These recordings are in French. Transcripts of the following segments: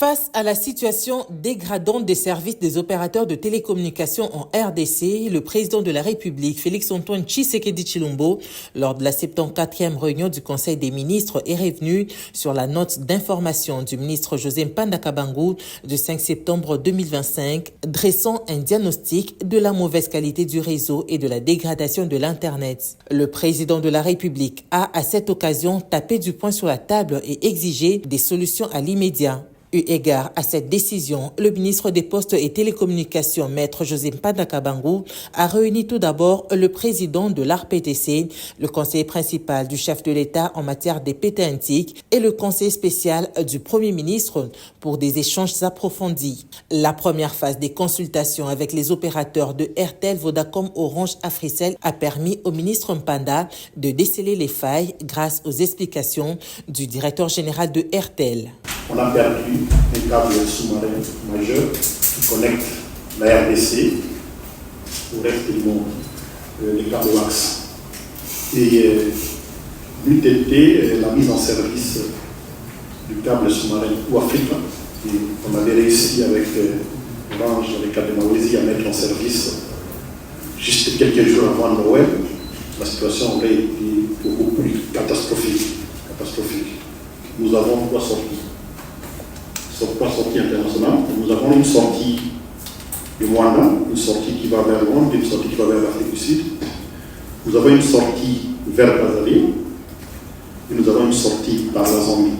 Face à la situation dégradante des services des opérateurs de télécommunications en RDC, le président de la République, Félix-Antoine Tshisekedi Tshilombo, lors de la 74e réunion du Conseil des ministres, est revenu sur la note d'information du ministre José Mpanda Kabangu du 5 septembre 2025, dressant un diagnostic de la mauvaise qualité du réseau et de la dégradation de l'Internet. Le président de la République a, à cette occasion, tapé du poing sur la table et exigé des solutions à l'immédiat. Eu égard à cette décision, le ministre des Postes et Télécommunications, Maître José Mpanda Kabangu, a réuni tout d'abord le président de l'ARPTC, le conseiller principal du chef de l'État en matière des pétantiques et le conseiller spécial du Premier ministre pour des échanges approfondis. La première phase des consultations avec les opérateurs de RTL, Vodacom, Orange, Africell a permis au ministre Mpanda de déceler les failles grâce aux explications du directeur général de RTL. On a perdu un câble sous-marin majeur qui connecte la RDC au reste du monde, les câbles WAX. Et l'eût été la mise en service du câble sous-marin Ouafrika. On avait réussi avec Orange, avec Kademawezi, à mettre en service juste quelques jours avant Noël. La situation aurait été beaucoup plus catastrophique. Nous avons trois sorties internationales. Nous avons une sortie de Rwanda, une sortie qui va vers le Rwanda, une sortie qui va vers l'Afrique du Sud. Nous avons une sortie vers Brazzaville et nous avons une sortie par la Zambie.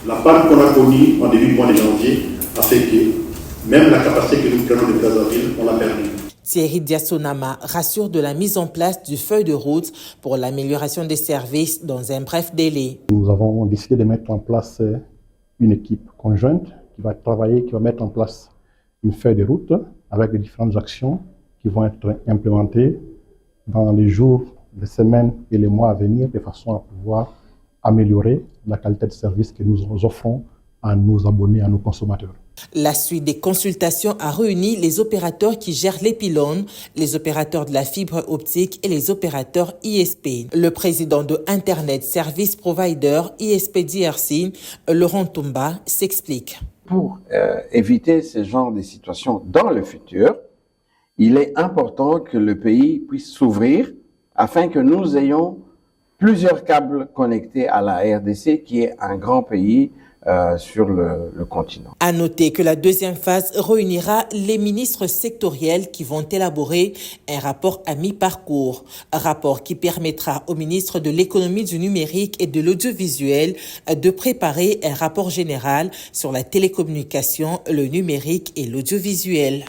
La panne qu'on a connue en début du mois de janvier a fait que même la capacité que nous prenons de Brazzaville, on l'a perdue. Thierry Diasonama rassure de la mise en place du feuille de route pour l'amélioration des services dans un bref délai. Nous avons décidé de mettre en place une équipe conjointe qui va travailler, qui va mettre en place une feuille de route avec les différentes actions qui vont être implémentées dans les jours, les semaines et les mois à venir de façon à pouvoir améliorer la qualité de service que nous offrons à nos abonnés, à nos consommateurs. La suite des consultations a réuni les opérateurs qui gèrent les pylônes, les opérateurs de la fibre optique et les opérateurs ISP. Le président de Internet Service Provider ISP DRC, Laurent Tomba, s'explique. Pour éviter ce genre de situations dans le futur, il est important que le pays puisse s'ouvrir afin que nous ayons plusieurs câbles connectés à la RDC, qui est un grand pays sur le continent. À noter que la deuxième phase réunira les ministres sectoriels qui vont élaborer un rapport à mi-parcours. Un rapport qui permettra au ministre de l'économie, du numérique et de l'audiovisuel de préparer un rapport général sur la télécommunication, le numérique et l'audiovisuel.